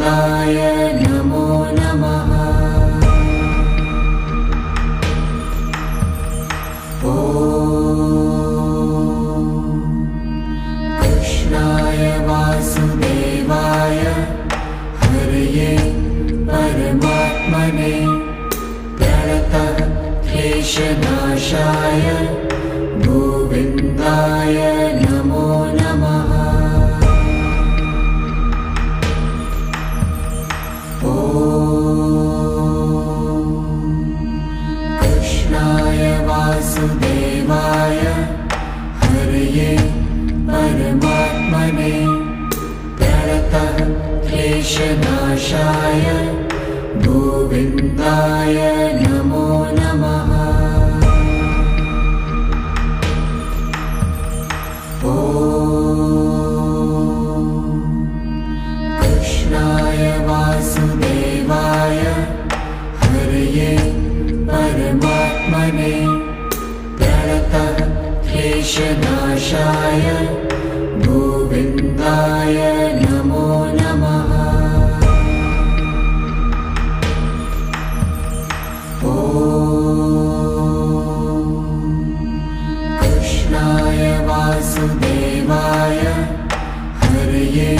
गोविन्दाय नमो नमः। कृष्णाय वासुदेवाय हरये परमात्मने प्रणतक्लेशनाशाय गोविन्दाय नमो नमः। कृष्णाय वासुदेवाय हरये परमात्मने प्रणतक्लेशनाशाय गोविन्दाय नमो नमः। कृष्णाय वासुदेवाय हरये परमात्मने प्रणतक्लेशनाशाय गोविन्दाय नमो नमः। कृष्णाय वासुदेवाय हरये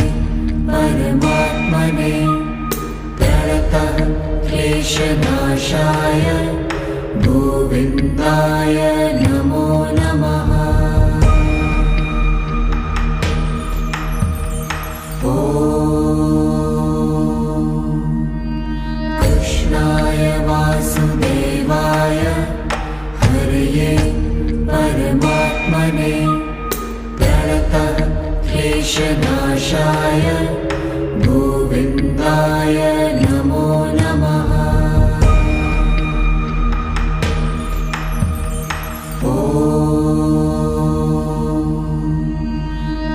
परमात्मने प्रणतक्लेशनाशाय गोविन्दाय नमो नमः। कृष्णाय वासुदेवाय हरये परमात्मने प्रणतक्लेशनाशाय गोविन्दाय नमो नमः।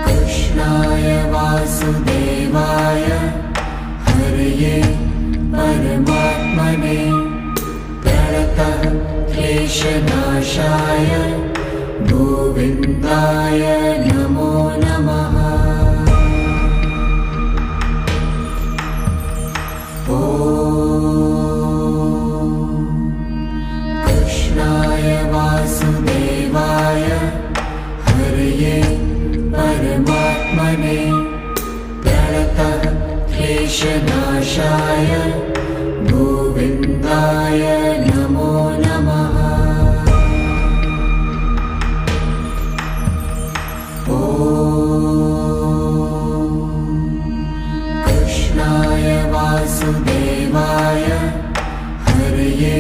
कृष्णाय वासुदेवाय हरये परमात्मने प्रणतक्लेशनाशाय गोविन्दाय नमो नमः। कृष्णाय वासुदेवाय हरये परमात्मने प्रणतक्लेशनाशाय गोविन्दाय नमो नमः। कृष्णाय वासुदेवाय हरये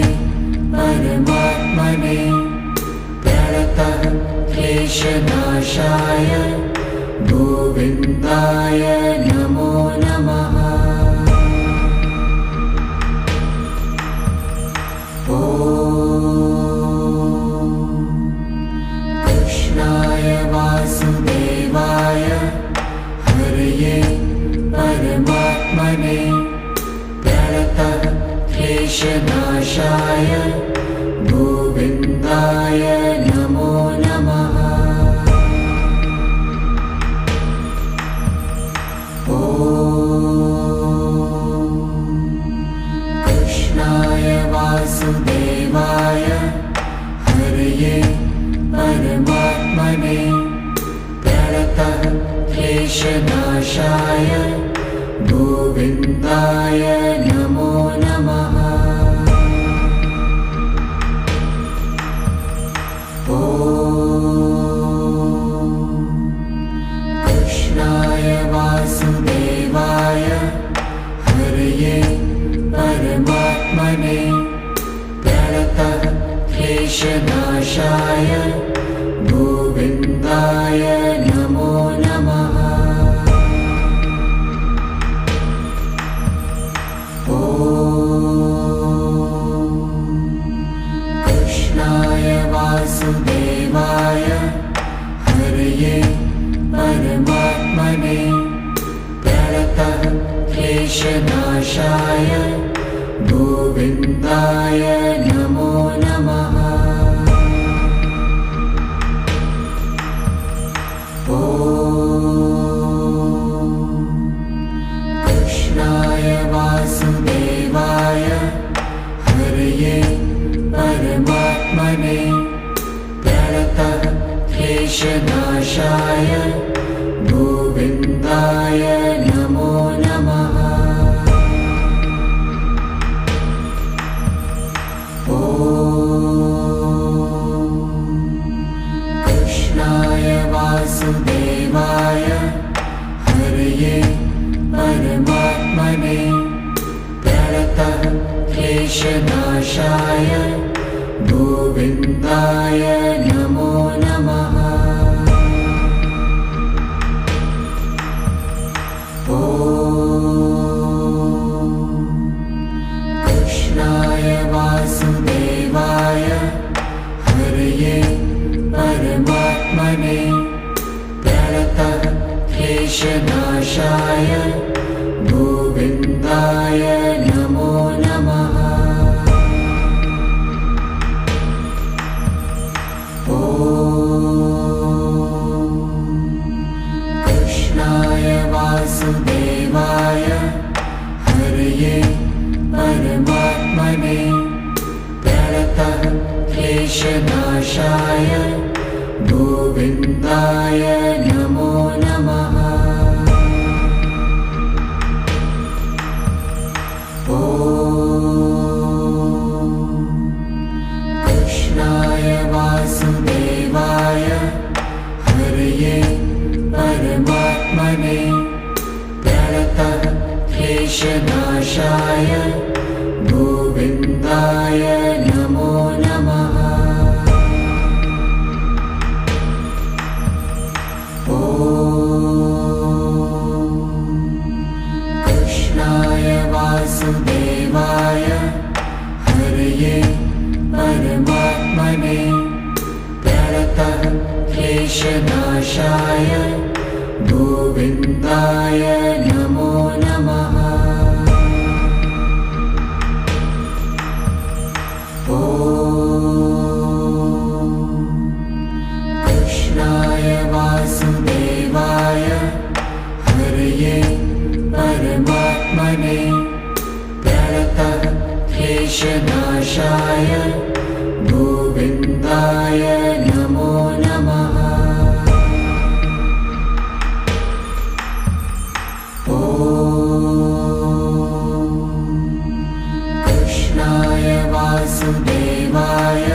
परमात्मने प्रणतक्लेशनाशाय गोविन्दाय नमो नमः। कृष्णाय वासुदेवाय हरये परमात्मने प्रणतक्लेशनाशाय गोविन्दाय नमो नमः। कृष्णाय वासुदेवाय हरये परमात्मने प्रणतक्लेशनाशाय गोविन्दाय नमो नमः। कृष्णाय वासुदेवाय हरये परमात्मने प्रणतक्लेशनाशाय गोविन्दाय नमो नमः। कृष्णाय वासुदेवाय हरये परमात्मने प्रणतक्लेशनाशाय गोविन्दाय नमो नमः। कृष्णाय कृष्णाय वासुदेवाय हरये परमात्मने प्रणतः क्लेशनाशाय गोविन्दाय नमो नमः। कृष्णाय वासुदेवाय हरये परमात्मने प्रणतः क्लेशनाशाय गोविन्दाय नमो नमः। कृष्णाय वासुदेवाय हरये परमात्मने प्रणतः क्लेशनाशाय गोविन्दाय नमो नमः। कृष्णाय वासुदेवाय हरये परमात्मने प्रणतः क्लेशनाशाय गोविन्दाय नमो नमः। कृष्णाय वासुदेवाय हरये परमात्मने प्रणतः क्लेशनाशाय गोविन्दाय नमो नमः। कृष्णाय वासुदेवाय हरये परमात्मने प्रणतः क्लेशनाशाय गोविन्दाय नमो नमः। कृष्णाय वासुदेवाय हरये परमात्मने प्रणतः क्लेशनाशाय गोविन्दाय नमो नमः। कृष्णाय वासुदेवाय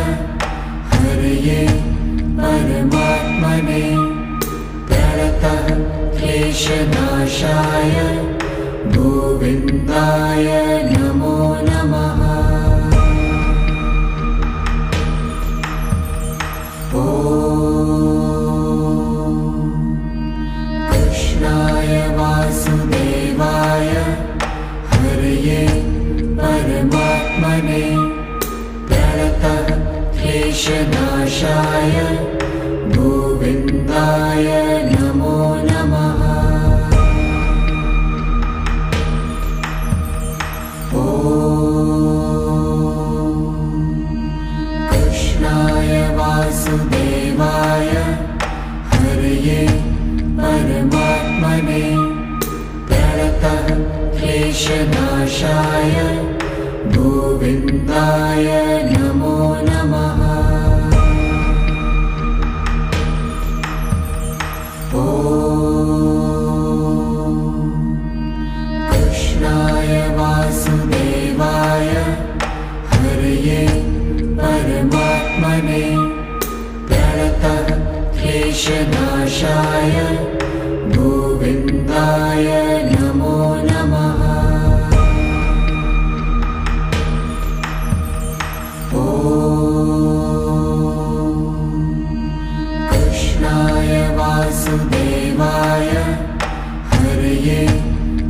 हरये परमात्मने प्रणतः क्लेशनाशाय गोविन्दाय नमो नमः। कृष्णाय वासुदेवाय हरये परमात्मने प्रणतः क्लेशनाशाय गोविन्दाय नमो नमः। कृष्णाय वासुदेवाय हरये परमात्मने प्रणतः क्लेशनाशाय गोविन्दाय नमो नमः। कृष्णाय वासुदेवाय हरये परमात्मने प्रणतः क्लेशनाशाय गोविन्दाय नमो नमः। कृष्णाय वासुदेवाय हरये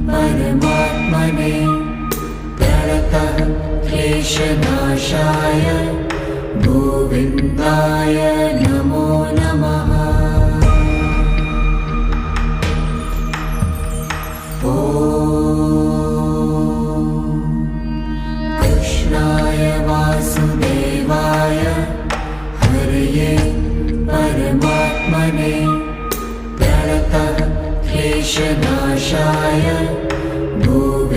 परमात्मने प्रणतः क्लेशनाशाय गोविन्दाय नमो नमः। कृष्णाय वासुदेवाय हरये परमात्मने प्रणतः क्लेशनाशाय गोविन्दाय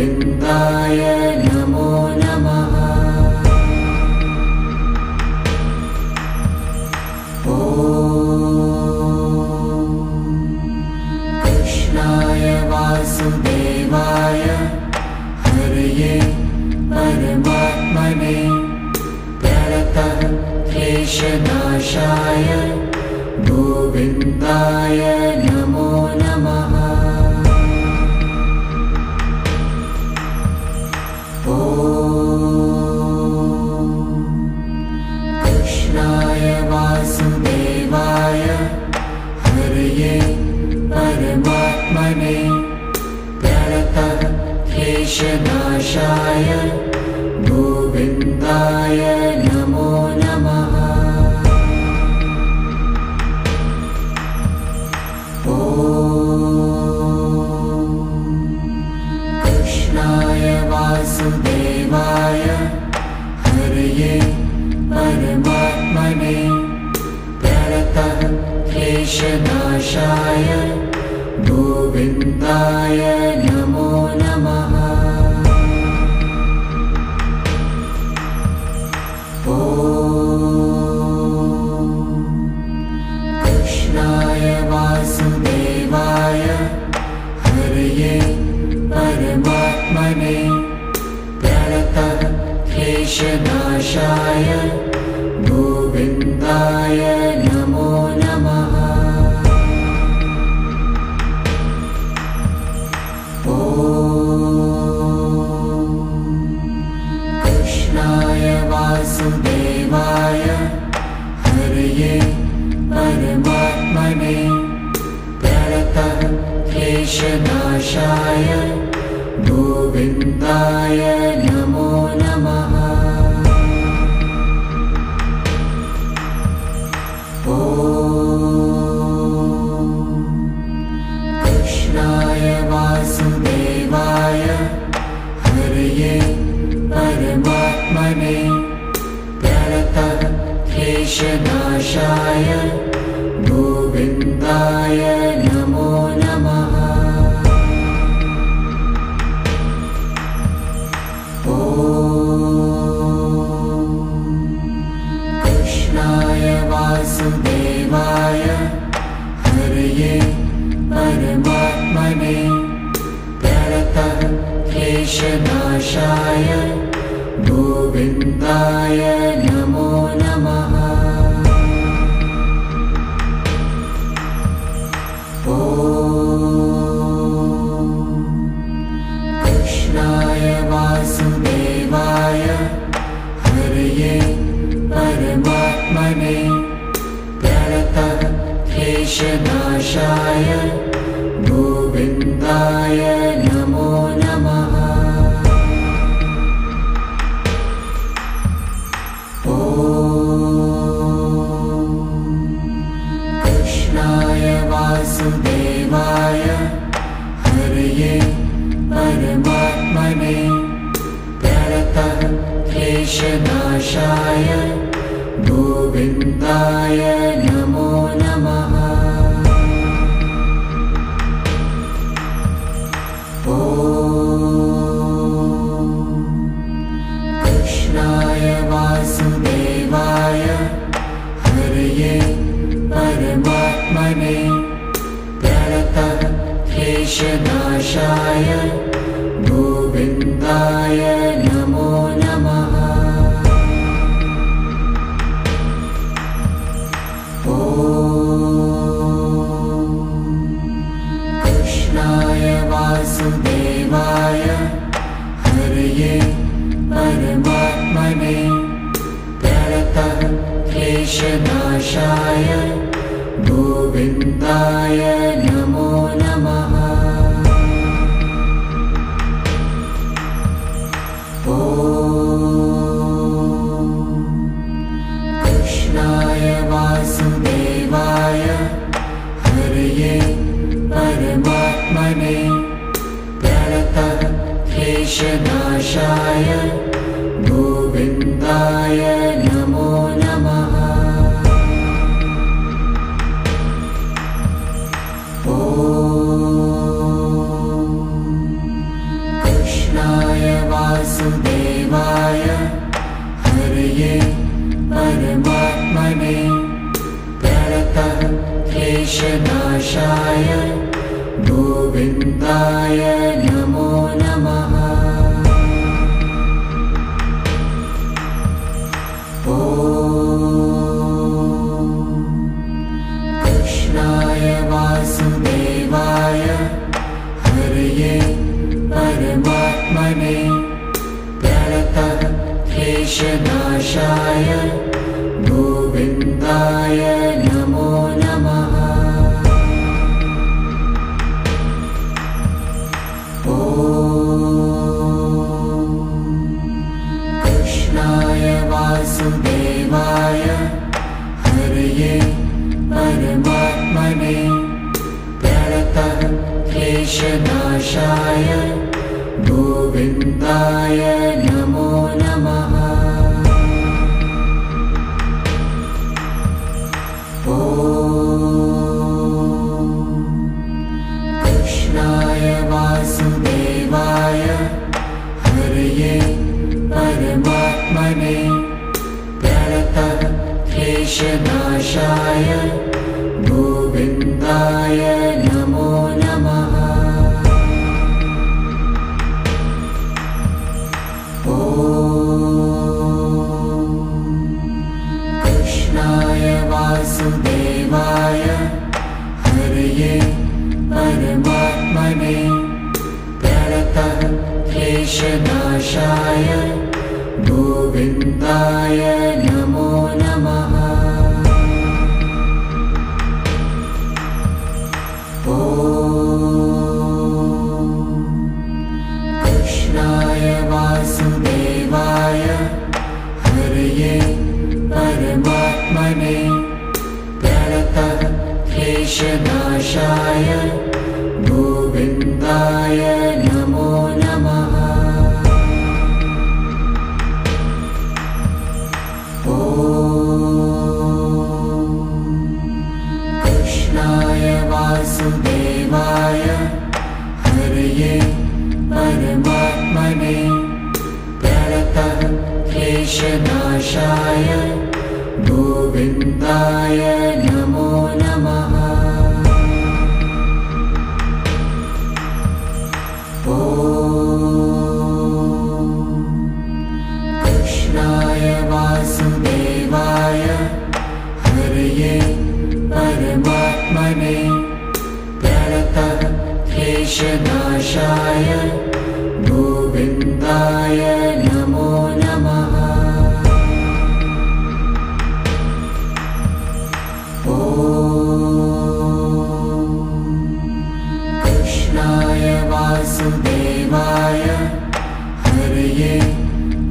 क्लेशनाशाय गोविन्दाय नमो नमः। कृष्णाय वासुदेवाय हरये परमात्मने प्रणतः क्लेशनाशाय गोविन्दाय नमो नमः। कृष्णाय वासुदेवाय हरये परमात्मने प्रणतः क्लेशनाशाय गोविन्दाय नमो नमः। कृष्णाय वासुदेवाय हरये परमात्मने प्रणतः क्लेशनाशाय गोविन्दाय नमो नमः। कृष्णाय वासुदेवाय हरये परमात्मने प्रणतः क्लेशनाशाय गोविन्दाय नमो नमः। कृष्णाय वासुदेवाय हरये परमात्मने प्रणतः क्लेशनाशाय गोविन्दाय नमो नमः। कृष्णाय वासुदेवाय हरये परमात्मने प्रणतः क्लेशनाशाय गोविन्दाय नमो नमः। कृष्णाय वासुदेवाय हरये परमात्मने प्रणतः क्लेशनाशाय गोविन्दाय नमो नमः। कृष्णाय वासुदेवाय हरये परमात्मने प्रणतः क्लेशनाशाय गोविन्दाय नमो नमः। कृष्णाय वासुदेवाय हरये परमात्मने प्रणतः क्लेशनाशाय गोविन्दाय नमो नमः। कृष्णाय वासुदेवाय हरये परमात्मने प्रणतः क्लेशनाशाय गोविन्दाय नमो नमः। कृष्णाय वासुदेवाय हरये परमात्मने प्रणतः क्लेशनाशाय गोविन्दाय नमो नमः। कृष्णाय वासुदेवाय हरये परमात्मने प्रणतः क्लेशनाशाय गोविन्दाय नमो नमः। ॐ परमात्मने प्रणतः क्लेशनाशाय गोविन्दाय नमो नमः। कृष्णाय वासुदेवाय हरये परमात्मने प्रणतः क्लेशनाशाय गोविन्दाय नमो नमः। कृष्णाय वासुदेवाय हरये परमात्मने प्रणतः क्लेशनाशाय गोविन्दाय नमो नमः। कृष्णाय वासुदेवाय हरये परमात्मने प्रणतः क्लेशनाशाय गोविन्दाय नमो नमः। कृष्णाय वासुदेवाय हरये परमात्मने प्रणतः क्लेशनाशाय गोविन्दाय नमो नमः। कृष्णाय वासुदेवाय हरये परमात्मने प्रणतः क्लेशनाशाय गोविन्दाय नमो नमः। कृष्णाय वासुदेवाय हरये परमात्मने प्रणतः क्लेशनाशाय गोविन्दाय नमो नमः। कृष्णाय वासुदेवाय हरये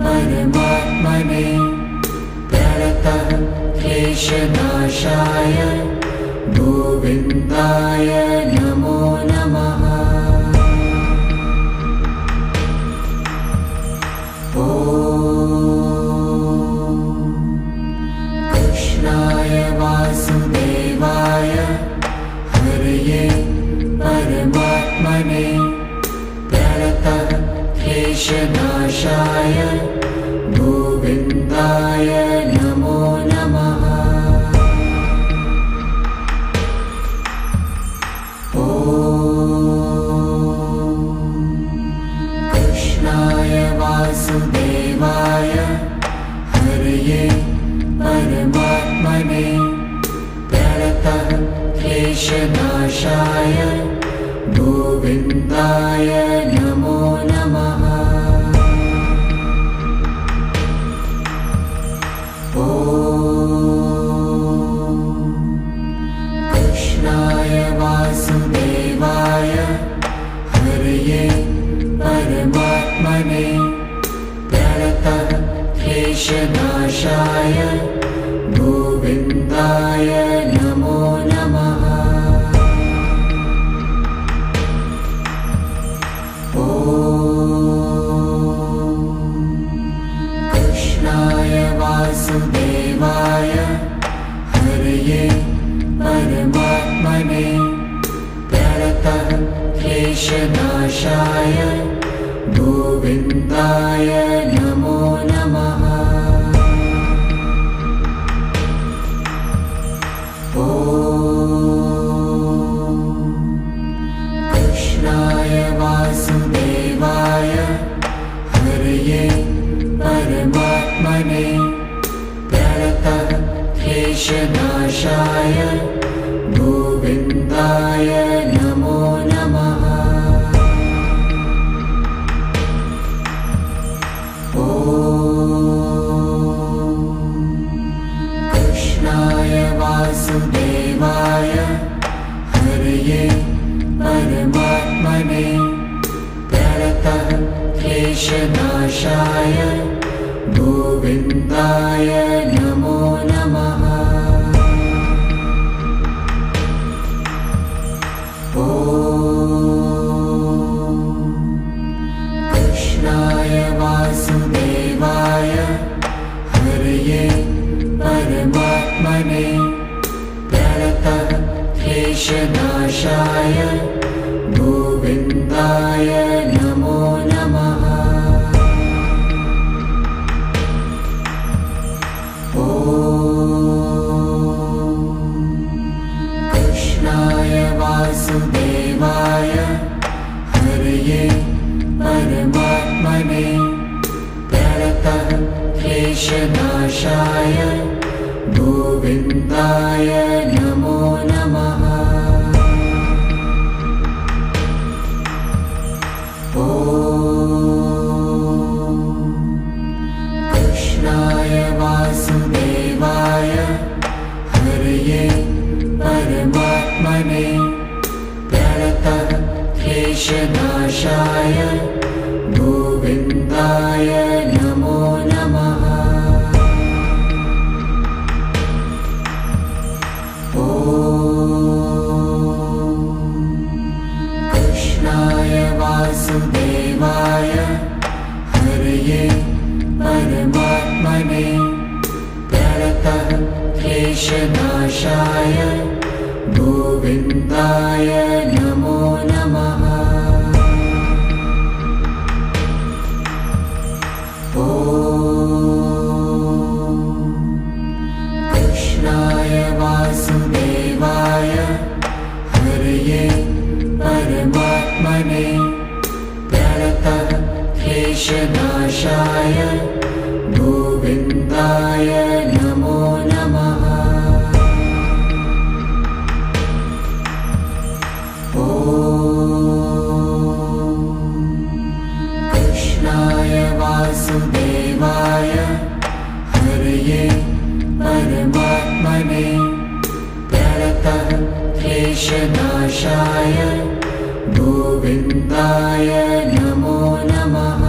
परमात्मने प्रणतः क्लेशनाशाय गोविन्दाय नमो नमः। कृष्णाय वासुदेवाय हरये परमात्मने प्रणतः क्लेशनाशाय गोविन्दाय नमो नमः। कृष्णाय वासुदेवाय हरये परमात्मने प्रणतः क्लेशनाशाय गोविन्दाय नमो नमः। कृष्णाय वासुदेवाय हरये परमात्मने प्रणतः क्लेशनाशाय गोविन्दाय नमो नमः। कृष्णाय वासुदेवाय हरये परमात्मने प्रणतः क्लेशनाशाय गोविन्दाय नमो नमः। कृष्णाय वासुदेवाय हरये परमात्मने प्रणतः क्लेशनाशाय गोविन्दाय नमो नमः। क्लेशनाशाय गोविन्दाय नमो नमः। कृष्णाय वासुदेवाय हरये परमात्मने प्रणतः क्लेशनाशाय गोविन्दाय नमो नमः। कृष्णाय वासुदेवाय हरये परमात्मने प्रणतः क्लेशनाशाय गोविन्दाय नमो नमः। कृष्णाय वासुदेवाय हरये परमात्मने प्रणतः क्लेशनाशाय गोविन्दाय नमो नमः। कृष्णाय वासुदेवाय हरये परमात्मने प्रणतः क्लेशनाशाय गोविन्दाय नमो नमः। कृष्णाय वासुदेवाय हरये परमात्मने प्रणतः क्लेशनाशाय गोविन्दाय नमो नमः। कृष्णाय वासुदेवाय हरये परमात्मने प्रणतः क्लेशनाशाय गोविन्दाय नमो नमः।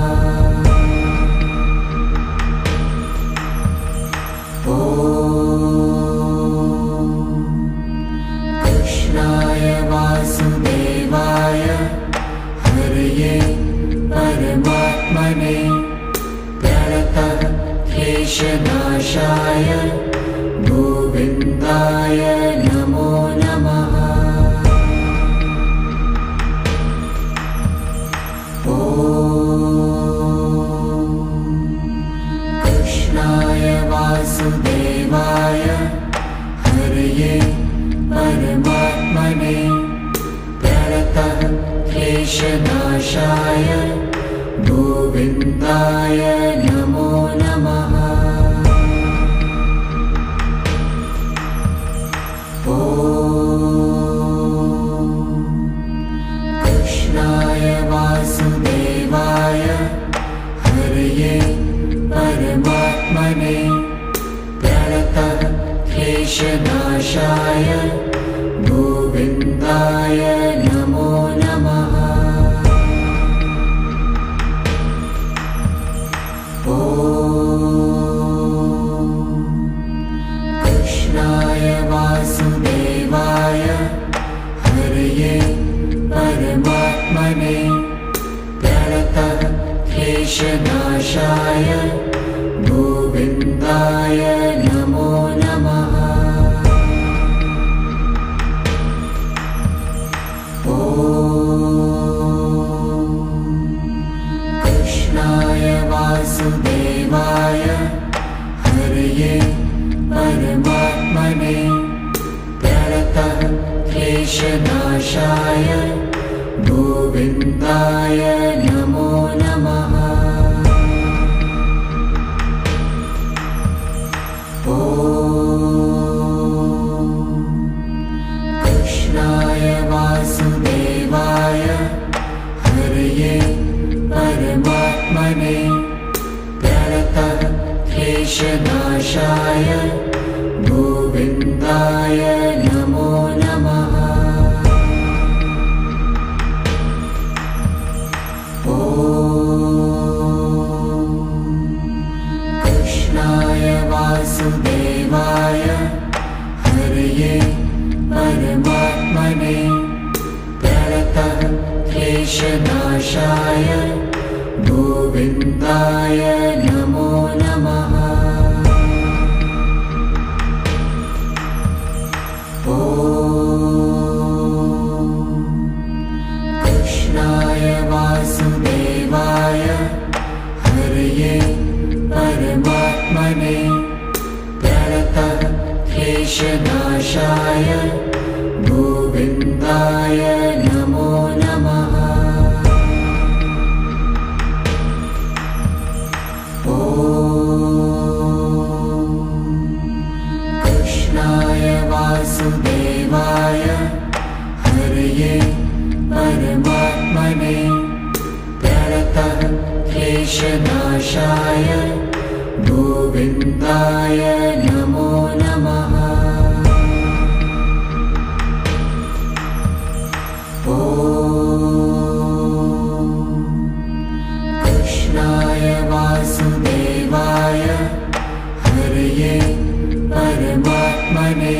कृष्णाय वासुदेवाय हरये परमात्मने प्रणतः क्लेशनाशाय गोविन्दाय नमो नमः। कृष्णाय वासुदेवाय हरये परमात्मने प्रणतः क्लेशनाशाय गोविन्दाय नमो नमः। कृष्णाय वासुदेवाय हरये परमात्मने प्रणतः क्लेशनाशाय गोविन्दाय नमो नमः। कृष्णाय वासुदेवाय हरये परमात्मने प्रणतः क्लेशनाशाय गोविन्दाय नमो नमः। कृष्णाय वासुदेवाय हरये परमात्मने प्रणतः क्लेशनाशाय गोविन्दाय नमो नमः। कृष्णाय वासुदेवाय हरये परमात्मने प्रणतः क्लेशनाशाय गोविन्दाय नमो नमः। ॐ गोविन्दाय नमो नमः। कृष्णाय वासुदेवाय हरये परमात्मने प्रणतक्लेशनाशाय गोविन्दाय नमो नमः। कृष्णाय वासुदेवाय हरये परमात्मने प्रणतक्लेशनाशाय गोविन्दाय नमो नमः। कृष्णाय वासुदेवाय हरये परमात्मने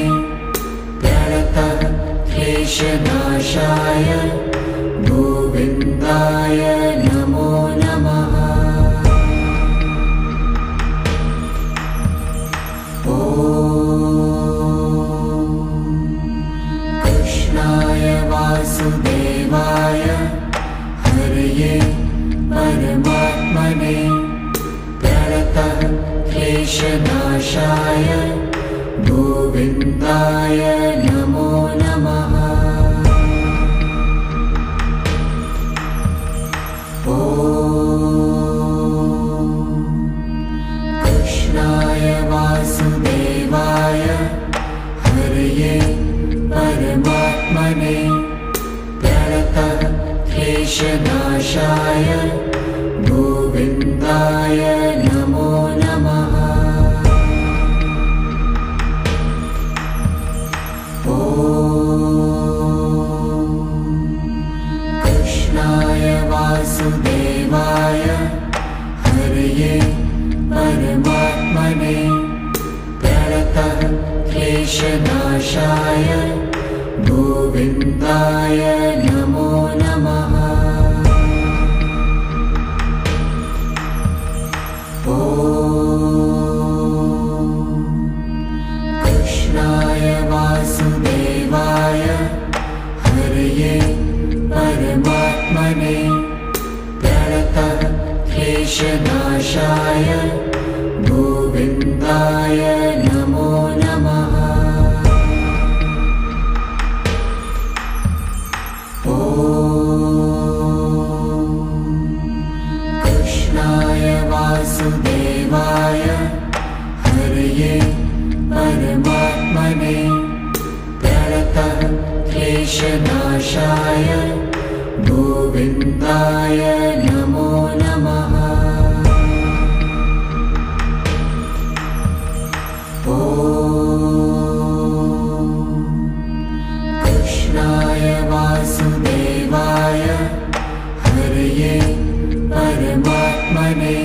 प्रणतक्लेशनाशाय गोविन्दाय नमो नमः। कृष्णाय वासुदेवाय हरये परमात्मने प्रणतक्लेशनाशाय गोविन्दाय नमो नमः। कृष्णाय वासुदेवाय हरये परमात्मने प्रणतक्लेशनाशाय गोविन्दाय नमो नमः। कृष्णाय वासुदेवाय हरये परमात्मने प्रणतक्लेशनाशाय गोविन्दाय नमो नमः। कृष्णाय वासुदेवाय हरये परमात्मने प्रणतक्लेशनाशाय गोविन्दाय नमो नमः। कृष्णाय वासुदेवाय हरये परमात्मने प्रणतक्लेशनाशाय गोविन्दाय नमो नमः। कृष्णाय वासुदेवाय हरये परमात्मने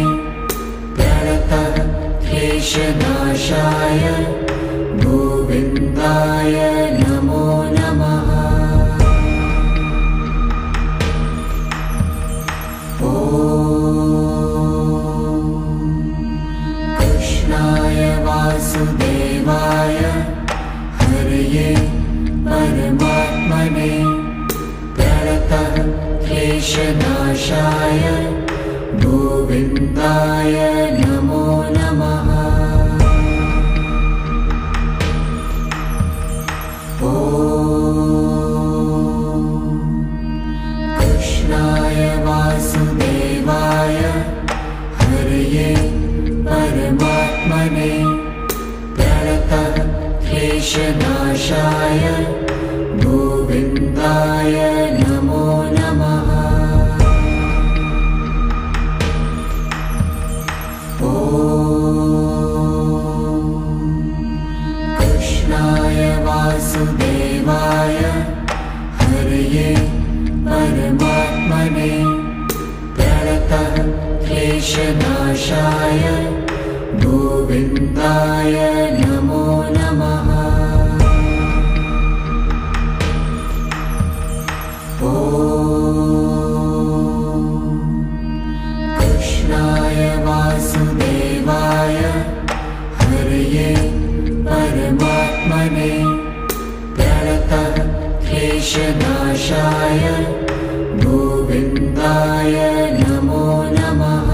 प्रणतक्लेशनाशाय गोविन्दाय नमो नमः। कृष्णाय वासुदेवाय हरये परमात्मने प्रणतक्लेशनाशाय गोविन्दाय नमो नमः। कृष्णाय वासुदेवाय हरये परमात्मने प्रणतक्लेशनाशाय गोविन्दाय नमो नमः। कृष्णाय वासुदेवाय हरये परमात्मने प्रणतक्लेशनाशाय गोविन्दाय नमो नमः। कृष्णाय कृष्णाय वासुदेवाय हरये परमात्मने प्रणतः क्लेशनाशाय गोविन्दाय नमो नमः।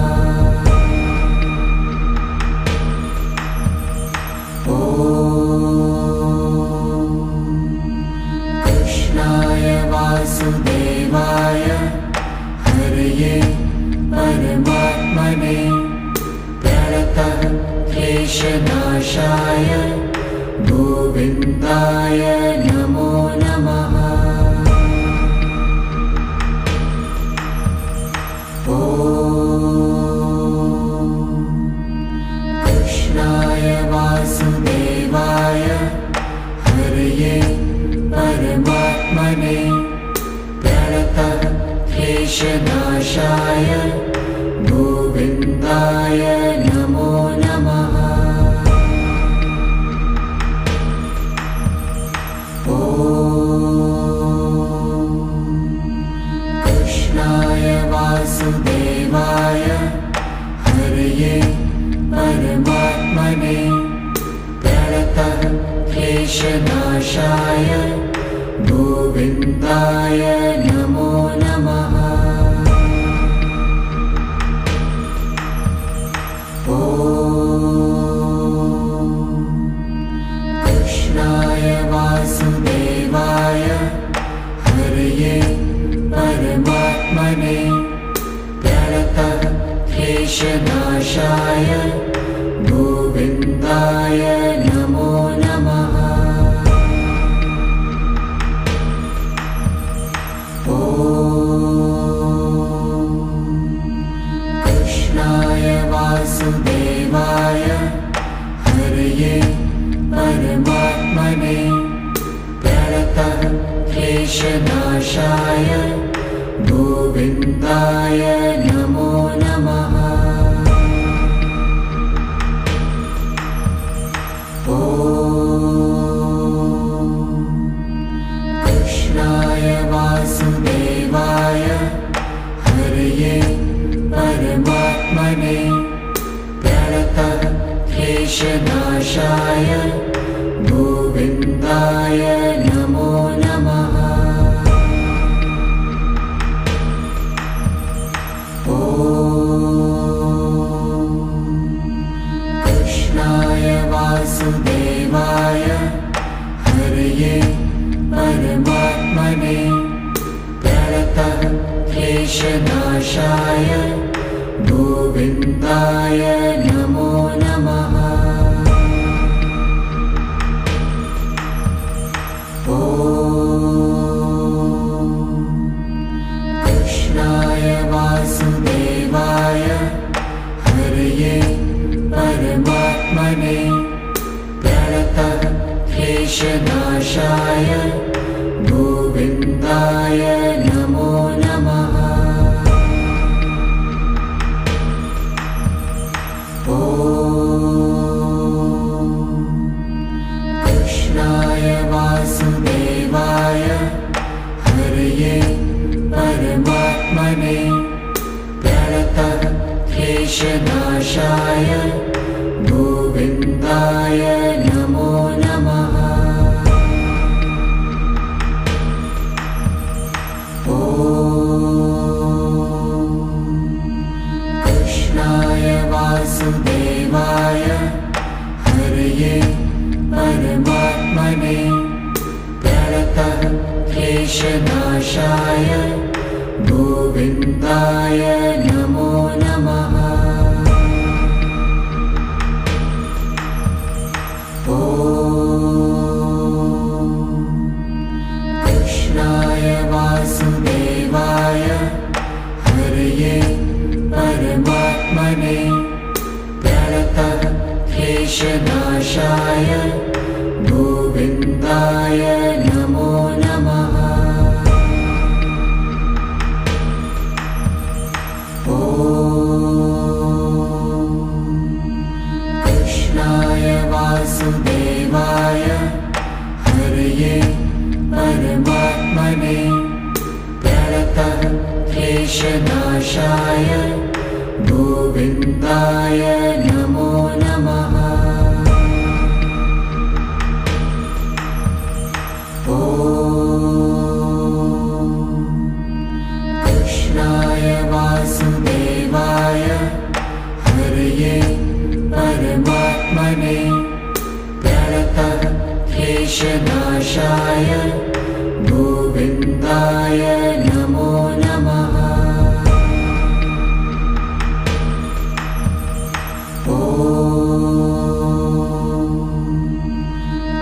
कृष्णाय वासुदेवाय हरये परमात्मने प्रणतः क्लेशनाशाय गोविन्दाय नमो नमः। कृष्णाय वासुदेवाय हरये परमात्मने प्रणतः क्लेशनाशाय गोविन्दाय नमो नमः। कृष्णाय वासुदेवाय हरये परमात्मने प्रणतः क्लेशनाशाय गोविन्दाय नमो नमः। कृष्णाय वासुदेवाय हरये परमात्मने प्रणतः क्लेशनाशाय गोविन्दाय नमो नमः। कृष्णाय वासुदेवाय हरये परमात्मने प्रणतः क्लेशनाशाय गोविन्दाय नमो नमः। कृष्णाय वासुदेवाय हरये परमात्मने प्रणतः क्लेशनाशाय गोविन्दाय नमो नमः। कृष्णाय वासुदेवाय हरये परमात्मने प्रणतः क्लेशनाशाय गोविन्दाय नमो नमः। कृष्णाय वासुदेवाय हरये परमात्मने प्रणतः क्लेशनाशाय गोविन्दाय नमो नमः। कृष्णाय वासुदेवाय हरये परमात्मने प्रणतः क्लेशनाशाय गोविन्दाय नमो नमः। कृष्णाय वासुदेवाय हरये परमात्मने प्रणतः क्लेशनाशाय गोविन्दाय नमो नमः। कृष्णाय वासुदेवाय हरये परमात्मने प्रणतः क्लेशनाशाय गोविन्दाय नमो नमः। कृष्णाय वासुदेवाय हरये परमात्मने प्रणतः क्लेशनाशाय गोविन्दाय गोविन्दाय नमो नमः। कृष्णाय वासुदेवाय हरये परमात्मने प्रणतः क्लेशनाशाय गोविन्दाय नमो नमः।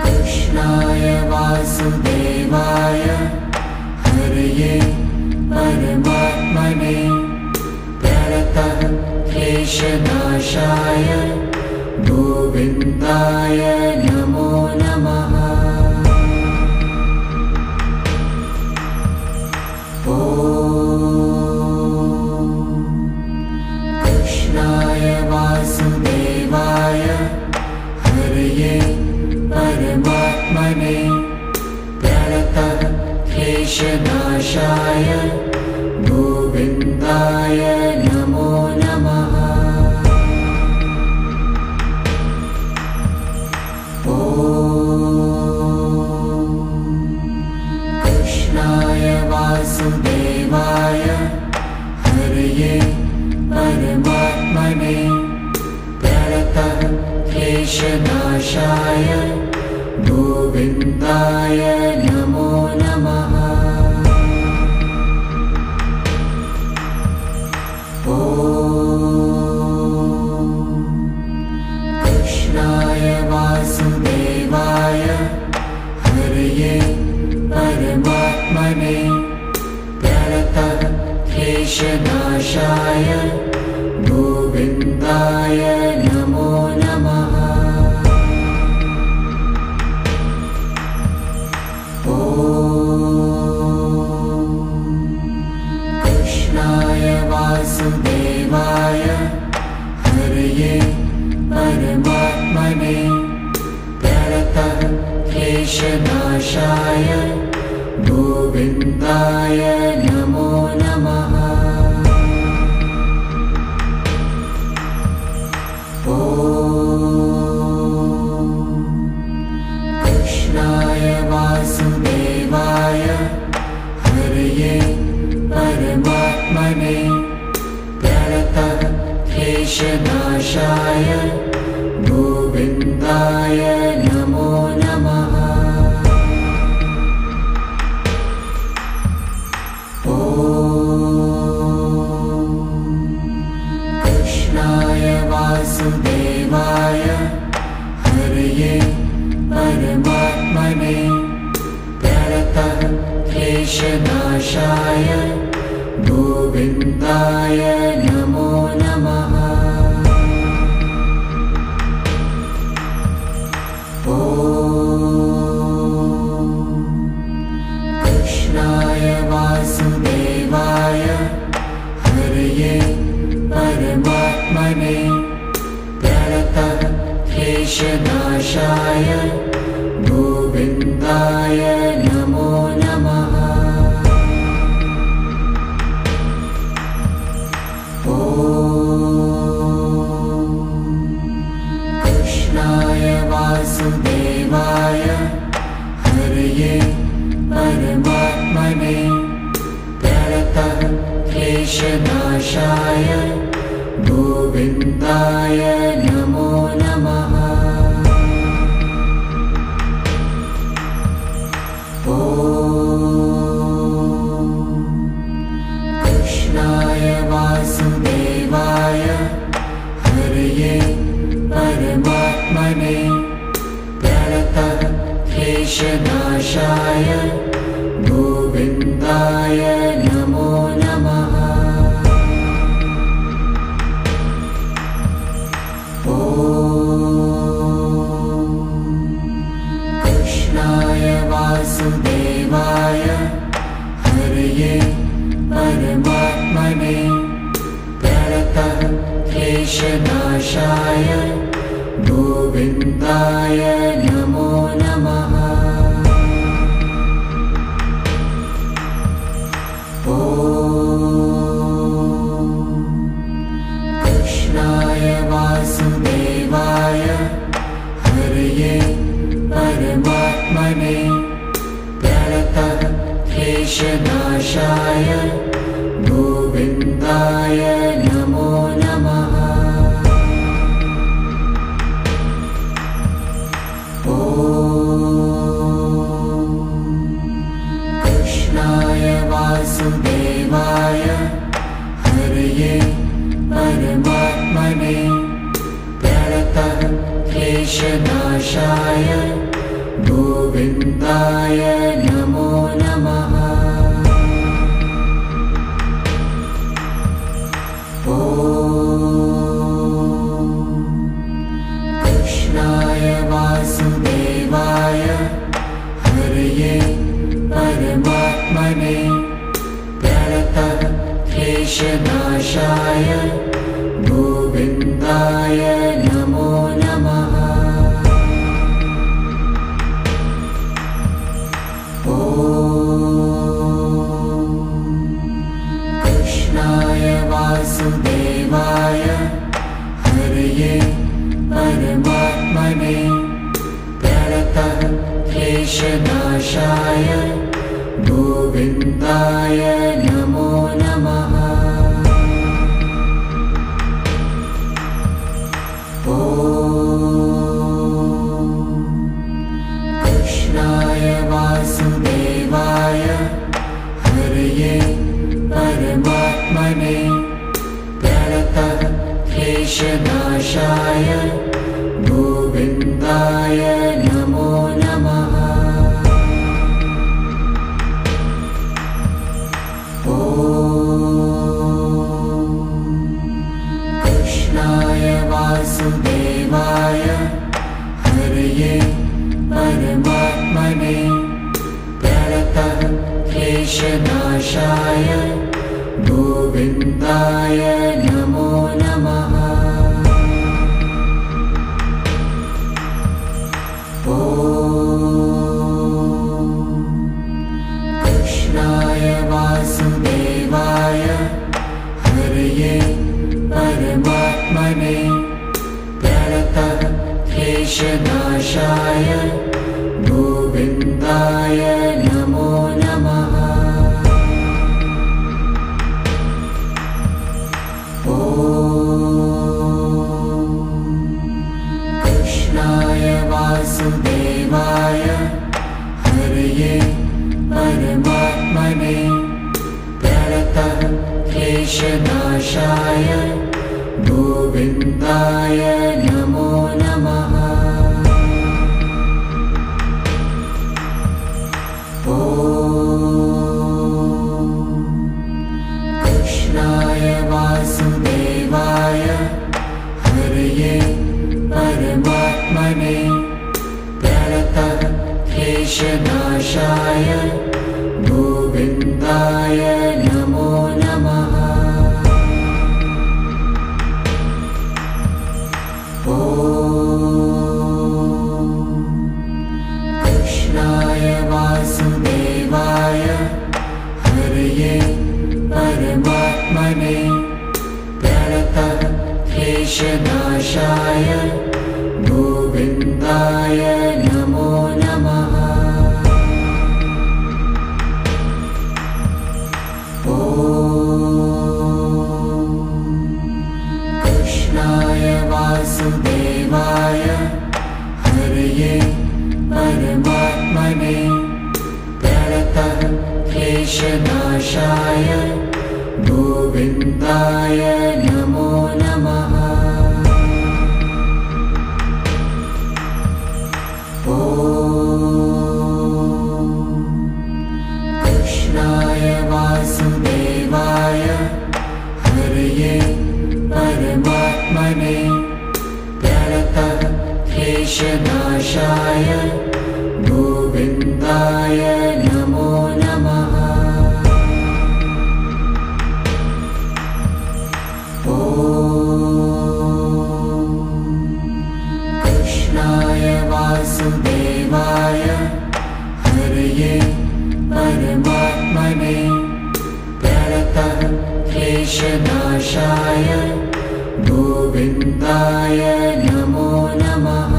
कृष्णाय वासुदेवाय हरये परमात्मने प्रणतः क्लेशनाशाय गोविन्दाय नमो नमः। कृष्णाय वासुदेवाय हरये परमात्मने प्रणतः क्लेशनाशाय गोविन्दाय नमो नमः। कृष्णाय वासुदेवाय हरये परमात्मने प्रणतः क्लेशनाशाय गोविन्दाय नमो नमः। कृष्णाय वासुदेवाय हरये परमात्मने प्रणतः क्लेशनाशाय गोविन्दाय नमो नमः। कृष्णाय वासुदेवाय हरये परमात्मने प्रणतः क्लेशनाशाय गोविन्दाय नमो नमः। कृष्णाय वासुदेवाय हरये परमात्मने प्रणतः क्लेशनाशाय गोविन्दाय नमो नमः। कृष्णाय वासुदेवाय हरये परमात्मने प्रणतः क्लेशनाशाय गोविन्दाय नमो नमः। कृष्णाय वासुदेवाय हरये परमात्मने प्रणतः क्लेशनाशाय गोविन्दाय नमो नमः। कृष्णाय वासुदेवाय हरये परमात्मने प्रणतः क्लेशनाशाय गोविन्दाय नमो नमः। कृष्णाय वासुदेवाय हरये परमात्मने प्रणतः क्लेशनाशाय गोविन्दाय नमो नमः। कृष्णाय वासुदेवाय हरये परमात्मने प्रणतः क्लेशनाशाय गोविन्दाय नमो नमः। कृष्णाय कृष्णाय वासुदेवाय हरये परमात्मने प्रणतः क्लेशनाशाय गोविन्दाय नमो नमः। कृष्णाय वासुदेवाय हरये परमात्मने प्रणतः क्लेशनाशाय गोविन्दाय नमो नमः। कृष्णाय वासुदेवाय हरये परमात्मने प्रणतः क्लेशनाशाय गोविन्दाय नमो नमः। कृष्णाय वासुदेवाय हरये परमात्मने प्रणतः क्लेशनाशाय गोविन्दाय नमो नमः। कृष्णाय वासुदेवाय हरये परमात्मने प्रणतः क्लेशनाशाय गोविन्दाय नमो नमः। कृष्णाय वासुदेवाय हरये परमात्मने प्रणतः क्लेशनाशाय गोविन्दाय नमो नमः। कृष्णाय वासुदेवाय हरये परमात्मने प्रणतः क्लेशनाशाय गोविन्दाय नमो नमः। कृष्णाय वासुदेवाय हरये परमात्मने प्रणतः क्लेशनाशाय गोविन्दाय नमो नमः। कृष्णाय वासुदेवाय हरये परमात्मने प्रणतः क्लेशनाशाय गोविन्दाय नमो नमः। कृष्णाय वासुदेवाय हरये परमात्मने प्रणतः क्लेशनाशाय गोविन्दाय नमो नमः। कृष्णाय वासुदेवाय हरये परमात्मने प्रणतः क्लेशनाशाय गोविन्दाय नमो नमः। कृष्णाय वासुदेवाय हरये परमात्मने प्रणतः क्लेशनाशाय गोविन्दाय नमो नमः। कृष्णाय वासुदेवाय हरये परमात्मने प्रणतः क्लेशनाशाय गोविन्दाय गोविन्दाय नमो नमः।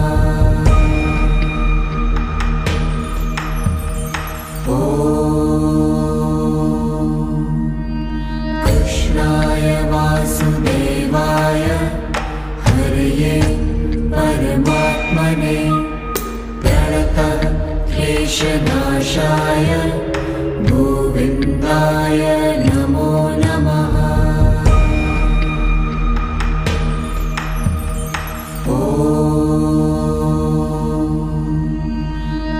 कृष्णाय वासुदेवाय हरये परमात्मने प्रणतक्लेशनाशाय गोविन्दाय नमो नमः।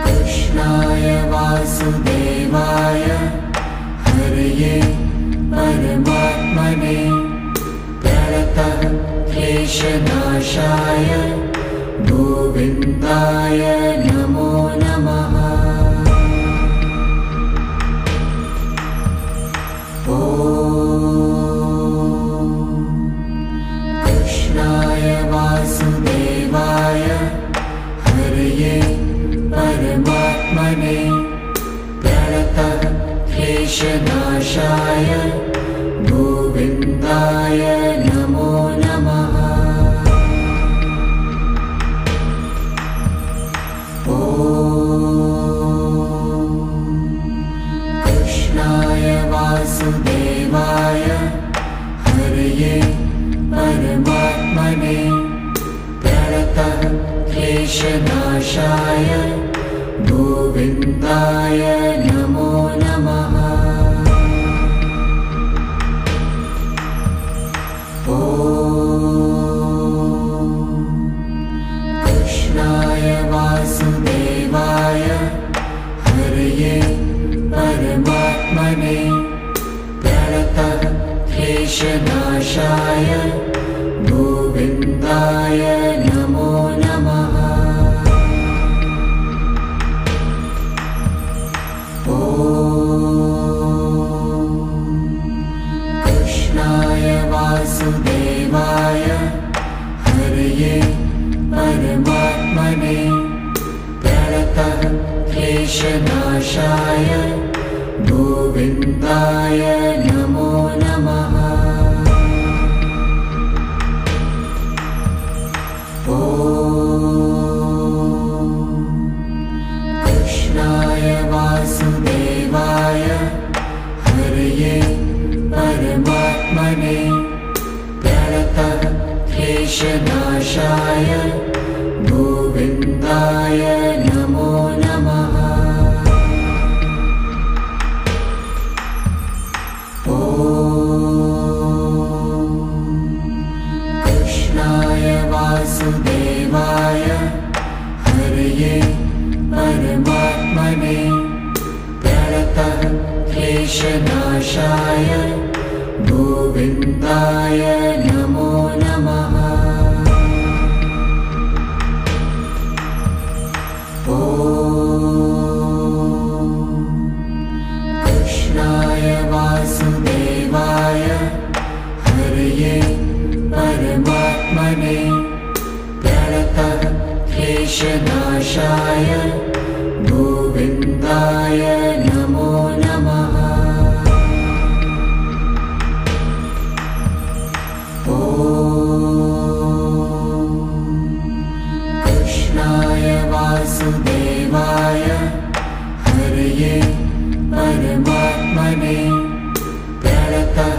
कृष्णाय वासुदेवाय हरये परमात्मने प्रणतक्लेशनाशाय गोविन्दाय नमो नमः। कृष्णाय वासुदेवाय हरये परमात्मने प्रणतक्लेशनाशाय गोविन्दाय नमो नमः। कृष्णाय वासुदेवाय हरये परमात्मने प्रणतक्लेशनाशाय गोविन्दाय नमो नमः। कृष्णाय वासुदेवाय हरये परमात्मने प्रणतक्लेशनाशाय गोविन्दाय नमो नमः। कृष्णाय वासुदेवाय हरये परमात्मने प्रणतक्लेशनाशाय गोविन्दाय नमो नमः। कृष्णाय वासुदेवाय हरये परमात्मने प्रणतक्लेशनाशाय गोविन्दाय नमो नमः। कृष्णाय वासुदेवाय हरये परमात्मने प्रणतक्लेशनाशाय गोविन्दाय नमो नमः। कृष्णाय वासुदेवाय हरये परमात्मने प्रणतक्लेशनाशाय गोविन्दाय नमो नमः। कृष्णाय वासुदेवाय हरये परमात्मने प्रणतक्लेशनाशाय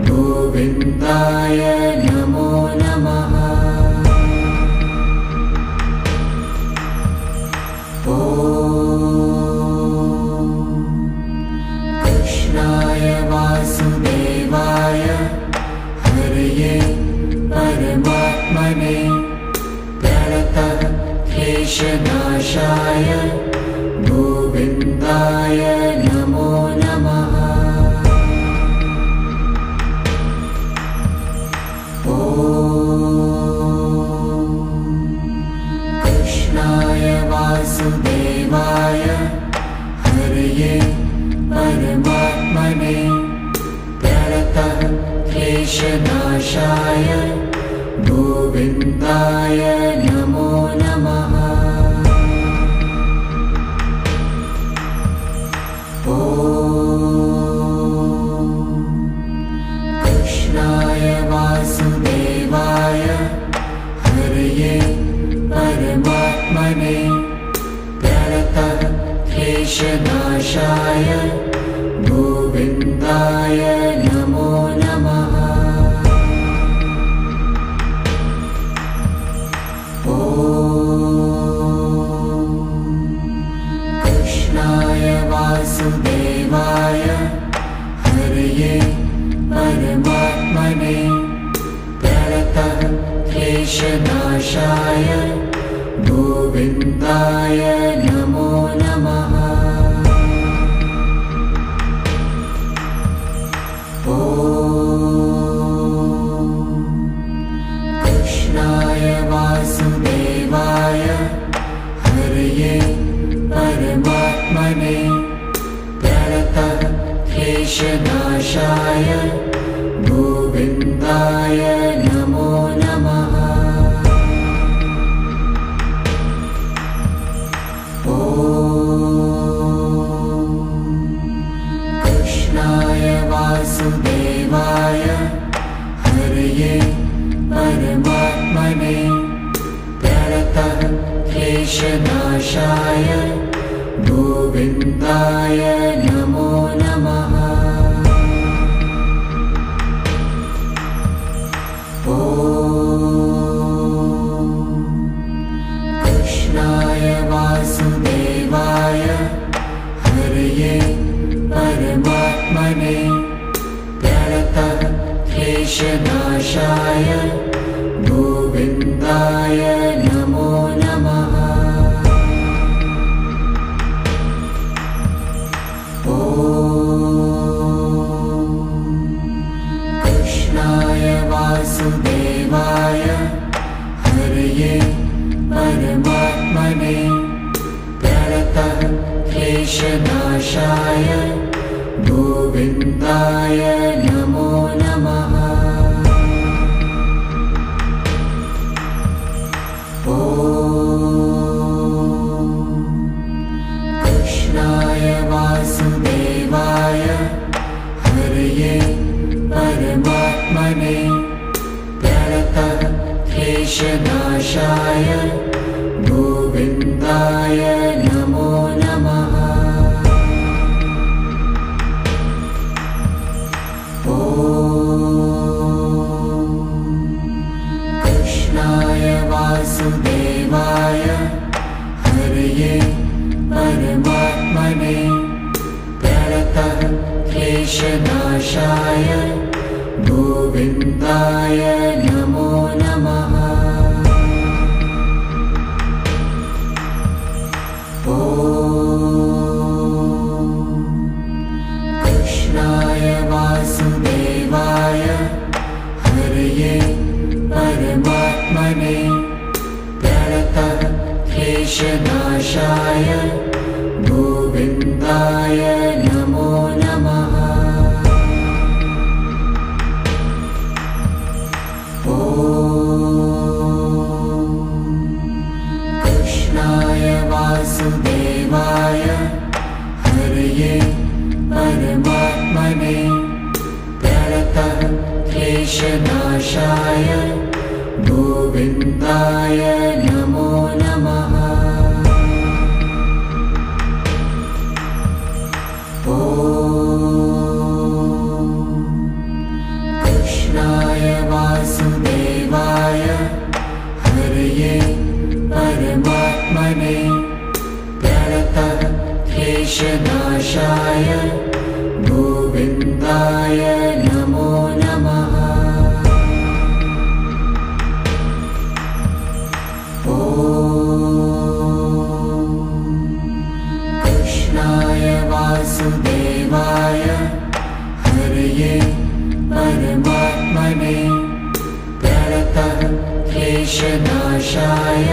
गोविन्दाय नमो नमः। कृष्णाय वासुदेवाय हरये परमात्मने प्रणतक्लेशनाशाय गोविन्दाय नमो नमः। कृष्णाय वासुदेवाय हरये परमात्मने प्रणतक्लेशनाशाय गोविन्दाय नमो नमः। कृष्णाय कृष्णाय वासुदेवाय हरये परमात्मने प्रणतः क्लेशनाशाय गोविन्दाय नमो नमः। कृष्णाय वासुदेवाय हरये परमात्मने प्रणतः क्लेशनाशाय गोविन्दाय नमो नमः। कृष्णाय वासुदेवाय हरये परमात्मने प्रणतः क्लेशनाशाय गोविन्दाय नमो नमः। कृष्णाय वासुदेवाय हरये परमात्मने प्रणतः क्लेशनाशाय गोविन्दाय नमो नमः। कृष्णाय वासुदेवाय हरये परमात्मने प्रणतः क्लेशनाशाय गोविन्दाय नमो नमः। कृष्णाय वासुदेवाय हरये परमात्मने प्रणतः क्लेशनाशाय गोविन्दाय नमो नमः। कृष्णाय वासुदेवाय हरये परमात्मने प्रणतः क्लेशनाशाय गोविन्दाय नमो नमः। कृष्णाय वासुदेवाय हरये परमात्मने प्रणतः क्लेशनाशाय गोविन्दाय नमो नमः। कृष्णाय वासुदेवाय हरये परमात्मने प्रणतः क्लेशनाशाय गोविन्दाय नमो नमः। कृष्णाय वासुदेवाय हरये परमात्मने प्रणतः क्लेशनाशाय गोविन्दाय नमो नमः। कृष्णाय वासुदेवाय हरये परमात्मने प्रणतः क्लेशनाशाय गोविन्दाय नमो नमः। कृष्णाय वासुदेवाय हरये परमात्मने प्रणतः क्लेशनाशाय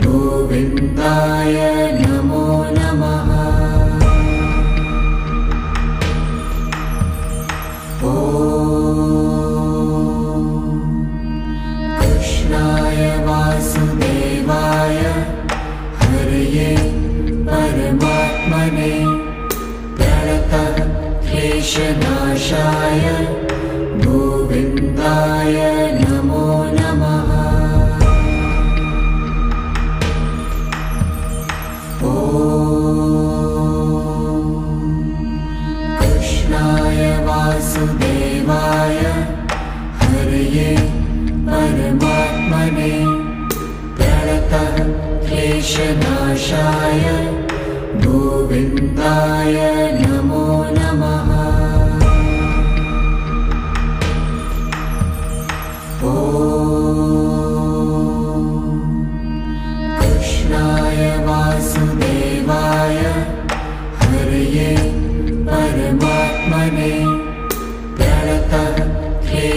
गोविन्दाय नमो नमः। कृष्णाय वासुदेवाय हरये परमात्मने प्रणतः क्लेशनाशाय गोविन्दाय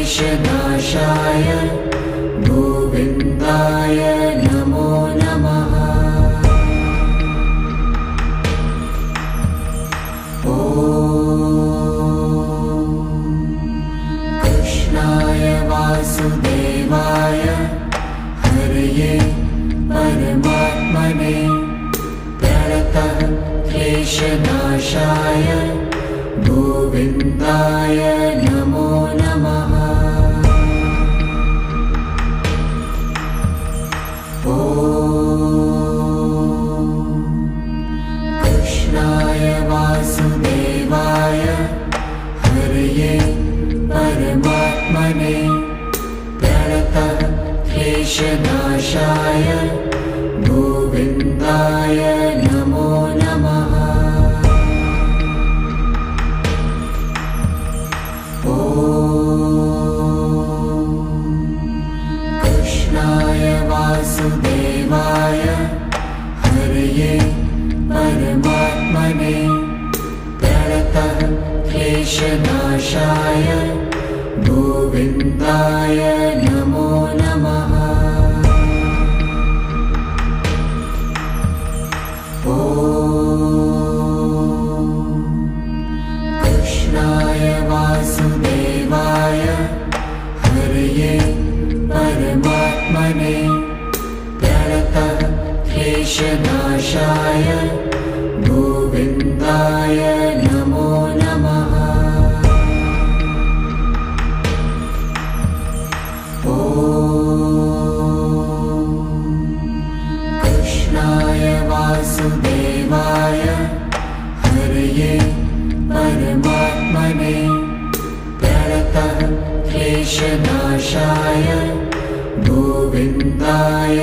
क्लेशनाशाय गोविन्दाय नमो नमः। कृष्णाय वासुदेवाय हरये परमात्मने प्रणतः क्लेशनाशाय गोविन्दाय नमो नमः। कृष्णाय वासुदेवाय हरये परमात्मने प्रणतः क्लेशनाशाय गोविन्दाय नमो नमः। कृष्णाय वासुदेवाय हरये परमात्मने प्रणतः क्लेशनाशाय गोविन्दाय नमो नमः। कृष्णाय वासुदेवाय हरये परमात्मने प्रणतः क्लेशनाशाय गोविन्दाय नमो नमः। कृष्णाय वासुदेवाय हरये परमात्मने प्रणतः क्लेशनाशाय गोविन्दाय